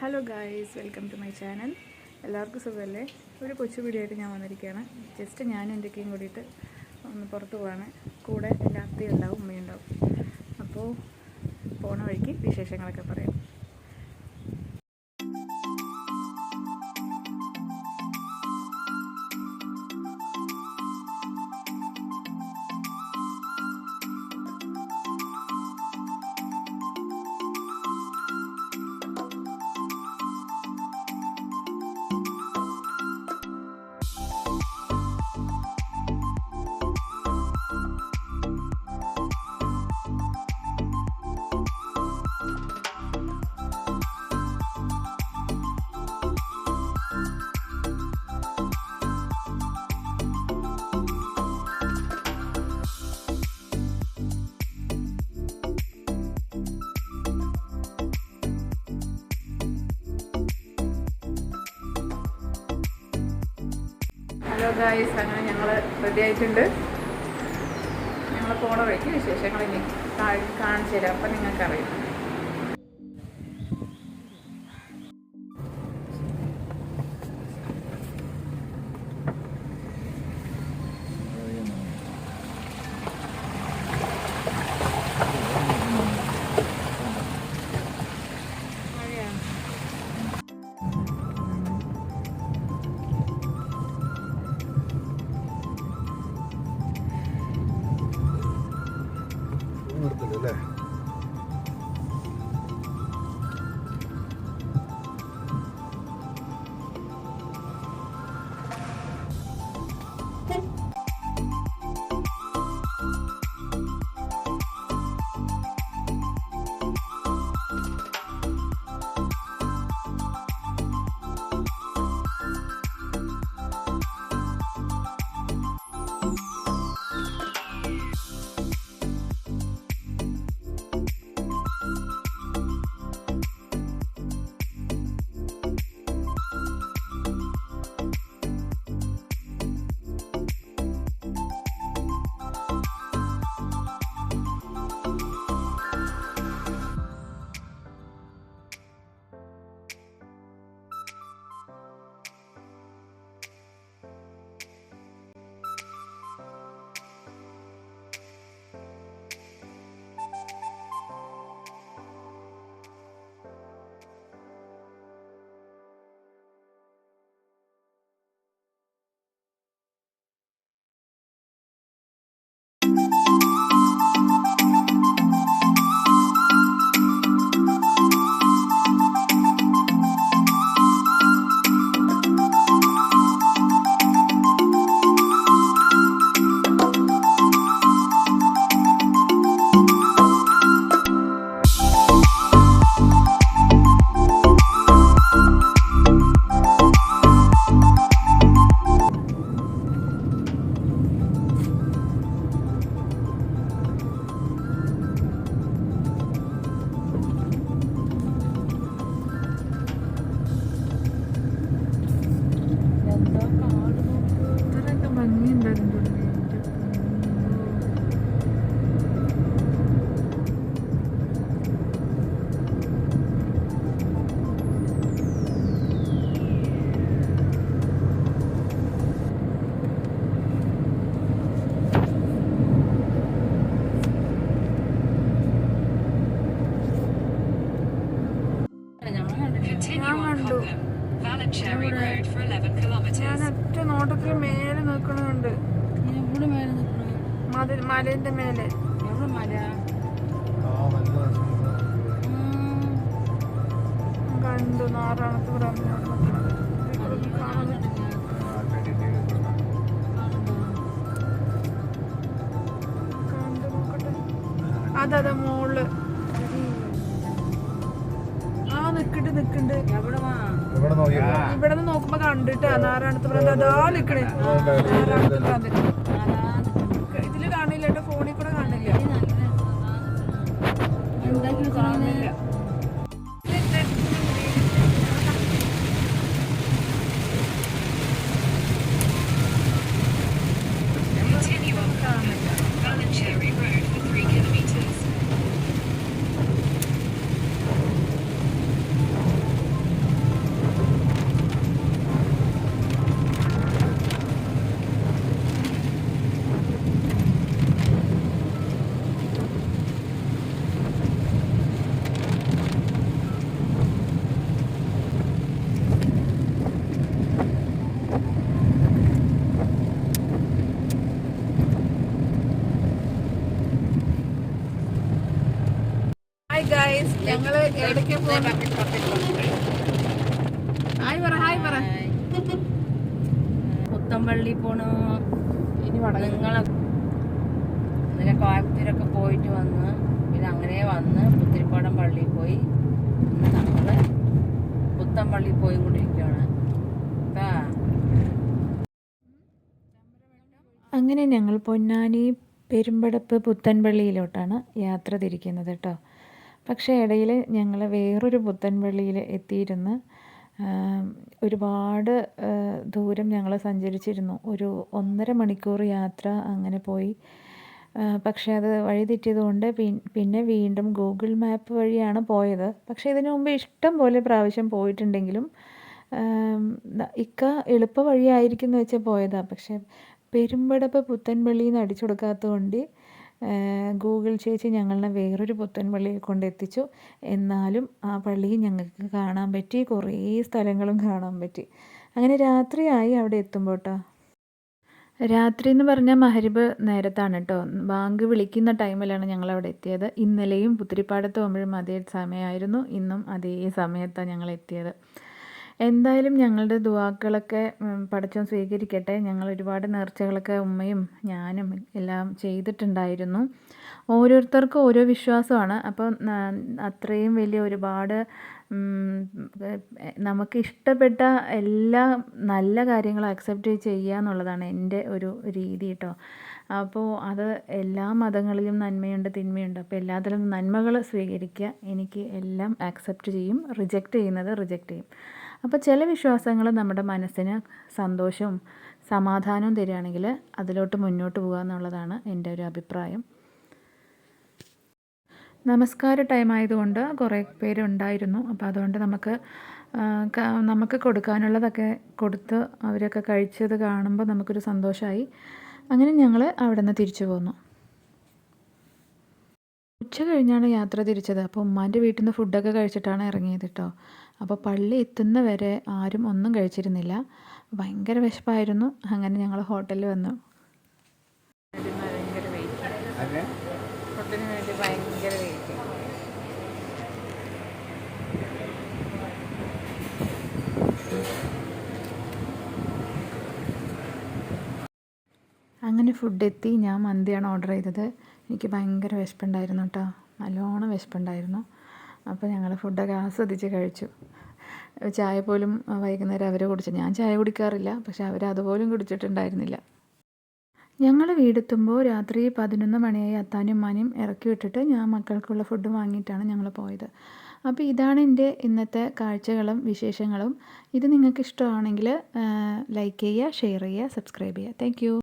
Hello guys, welcome to my channel. എല്ലാവർക്കും സുഖമല്ലേ? ഒരു കൊച്ചു വീഡിയോ ആയിട്ട് ഞാൻ വന്നിരിക്കുകയാണ്. ജസ്റ്റ് ഞാനും എൻ്റെയൊക്കെയും കൂടിയിട്ട് ഒന്ന് പുറത്ത് പോവാണ്. കൂടെ എൻ്റെ അത്തയുണ്ടാവും, ഉമ്മയുണ്ടാവും. അപ്പോൾ പോണ വഴിക്ക് വിശേഷങ്ങളൊക്കെ പറയാം. ഹലോ ഗായ്സ്, അങ്ങനെ ഞങ്ങൾ റെഡി ആയിട്ടുണ്ട്. ഞങ്ങൾ പോണ വഴിക്ക് വിശേഷങ്ങൾ ഇനി കാണിച്ചു തരാം, അപ്പം നിങ്ങൾക്കറിയാം. അല്ലേ? ഞാൻ ഒറ്റ നോട്ടത്തിൽ മേലെ നിൽക്കണുണ്ട്. മലേന്റെ മേലെ കണ്ടു നാറാണത്ത് അതെ മോള് നിക്കണ്ട്. ഇവിടെ നിന്ന് നോക്കുമ്പോ കണ്ടിട്ട് നാരായണത്ത് അതാ നിക്കണേ. ഇതില് കാണില്ല കേട്ടോ, ഫോണിൽ കൂടെ കാണില്ല. കാണില്ല. ഞങ്ങള് എവിടേക്ക് പോകുന്നു? ഹായ് പറ. പുത്തമ്പള്ളി പോണു. ഇനി നിങ്ങളെ ഇന്നലെ കോയമ്പത്തൂരൊക്കെ പോയിട്ട് വന്ന് പിന്നെ അങ്ങനെ വന്ന് പുത്തിരിപ്പാടം പള്ളിയിൽ പോയി. ഇന്ന് നമ്മള് പുത്തമ്പള്ളി പോയി കൊണ്ടിരിക്കുകയാണ്. അങ്ങനെ ഞങ്ങൾ പൊന്നാനി പെരുമ്പടപ്പ് പുത്തൻപള്ളിയിലോട്ടാണ് യാത്ര തിരിക്കുന്നത് കേട്ടോ. പക്ഷേ ഇടയിൽ ഞങ്ങൾ വേറൊരു പുത്തൻപള്ളിയിൽ എത്തിയിരുന്നു. ഒരുപാട് ദൂരം ഞങ്ങൾ സഞ്ചരിച്ചിരുന്നു. ഒരു 1.5 മണിക്കൂർ യാത്ര അങ്ങനെ പോയി. പക്ഷേ അത് വഴി തെറ്റിയതുകൊണ്ട് പിന്നെ വീണ്ടും ഗൂഗിൾ മാപ്പ് വഴിയാണ് പോയത്. പക്ഷേ ഇതിനു മുമ്പ് ഇഷ്ടം പോലെ പ്രാവശ്യം പോയിട്ടുണ്ടെങ്കിലും ഇക്ക എളുപ്പ വഴിയായിരിക്കും എന്ന് വെച്ചാൽ പോയതാണ്. പക്ഷേ പെരുമ്പടപ്പ് പുത്തൻപള്ളിയിൽ നിന്ന് അടിച്ചു കൊടുക്കാത്തതുകൊണ്ട് ഗൂഗിൾ ചേച്ചി ഞങ്ങളെ വേറൊരു പുത്തൻപള്ളിയിൽ കൊണ്ടെത്തിച്ചു. എന്നാലും ആ പള്ളിയിൽ ഞങ്ങൾക്ക് കാണാൻ പറ്റി, കുറേ സ്ഥലങ്ങളും കാണാൻ പറ്റി. അങ്ങനെ രാത്രിയായി അവിടെ എത്തുമ്പോൾ കേട്ടോ. രാത്രി എന്ന് പറഞ്ഞാൽ മഹരിബ് നേരത്താണ് കേട്ടോ. ബാങ്ക് വിളിക്കുന്ന ടൈമിലാണ് ഞങ്ങളവിടെ എത്തിയത്. ഇന്നലെയും പുത്തിരിപ്പാടത്ത് പോകുമ്പോഴും അതേ സമയമായിരുന്നു, ഇന്നും അതേ സമയത്താണ് ഞങ്ങൾ എത്തിയത്. എന്തായാലും ഞങ്ങളുടെ ദുആക്കളൊക്കെ പടച്ചോൻ സ്വീകരിക്കട്ടെ. ഞങ്ങൾ ഒരുപാട് നേർച്ചകളൊക്കെ ഉമ്മയും ഞാനും എല്ലാം ചെയ്തിട്ടുണ്ടായിരുന്നു. ഓരോരുത്തർക്കും ഓരോ വിശ്വാസമാണ്. അപ്പം അത്രയും വലിയ ഒരുപാട് നമുക്ക് ഇഷ്ടപ്പെട്ട എല്ലാ നല്ല കാര്യങ്ങളും അക്സെപ്റ്റ് ചെയ്യുക എന്നുള്ളതാണ് എൻ്റെ ഒരു രീതി കേട്ടോ. അപ്പോൾ അത് എല്ലാ മതങ്ങളിലും നന്മയുണ്ട് തിന്മയുണ്ട്. അപ്പോൾ എല്ലാത്തിലും നന്മകൾ സ്വീകരിക്കുക. എനിക്ക് എല്ലാം ആക്സെപ്റ്റ് ചെയ്യും, റിജക്റ്റ് ചെയ്യുന്നത് റിജക്റ്റ് ചെയ്യും. അപ്പോൾ ചില വിശ്വാസങ്ങൾ നമ്മുടെ മനസ്സിന് സന്തോഷവും സമാധാനവും തരികയാണെങ്കിൽ അതിലോട്ട് മുന്നോട്ട് പോകുക എന്നുള്ളതാണ് എൻ്റെ ഒരു അഭിപ്രായം. നമസ്കാര ടൈം ആയതുകൊണ്ട് കുറേ പേരുണ്ടായിരുന്നു. അപ്പോൾ അതുകൊണ്ട് നമുക്ക് കൊടുക്കാനുള്ളതൊക്കെ കൊടുത്ത് അവരൊക്കെ കഴിച്ചത് കാണുമ്പോൾ നമുക്കൊരു സന്തോഷമായി. അങ്ങനെ ഞങ്ങൾ അവിടെ നിന്ന് തിരിച്ചു പോന്നു. ഉച്ച കഴിഞ്ഞാണ് യാത്ര തിരിച്ചത്. അപ്പോൾ ഉമ്മാൻ്റെ വീട്ടിൽ നിന്ന് ഫുഡൊക്കെ കഴിച്ചിട്ടാണ് ഇറങ്ങിയത് കേട്ടോ. അപ്പോൾ പള്ളി എത്തുന്ന വരെ ആരും ഒന്നും കഴിച്ചിരുന്നില്ല. ഭയങ്കര വിശപ്പായിരുന്നു. അങ്ങനെ ഞങ്ങൾ ഹോട്ടലിൽ വന്നു. ഫുഡിന് വേണ്ടി ഭയങ്കര വെയിറ്റ്. അങ്ങനെ ഫുഡ് എത്തി. ഞാൻ മന്തിയാണ് ഓർഡർ ചെയ്തത്. എനിക്ക് ഭയങ്കര വിശപ്പുണ്ടായിരുന്നു കേട്ടോ, നല്ലോണം വിശപ്പുണ്ടായിരുന്നു. അപ്പോൾ ഞങ്ങൾ ഫുഡൊക്കെ ആസ്വദിച്ച് കഴിച്ചു. ചായ പോലും വൈകുന്നേരം അവർ കുടിച്ചു. ഞാൻ ചായ കുടിക്കാറില്ല, പക്ഷെ അവർ അതുപോലും കുടിച്ചിട്ടുണ്ടായിരുന്നില്ല. ഞങ്ങൾ വീടെത്തുമ്പോൾ രാത്രി 11 മണിയായി. അത്താനും ഉമ്മാനും ഇറക്കി വിട്ടിട്ട് ഞാൻ മക്കൾക്കുള്ള ഫുഡ് വാങ്ങിയിട്ടാണ് ഞങ്ങൾ പോയത്. അപ്പോൾ ഇതാണ് എൻ്റെ ഇന്നത്തെ കാഴ്ചകളും വിശേഷങ്ങളും. ഇത് നിങ്ങൾക്ക് ഇഷ്ടമാണെങ്കിൽ ലൈക്ക് ചെയ്യുക, ഷെയർ ചെയ്യുക, സബ്സ്ക്രൈബ് ചെയ്യുക. Thank you.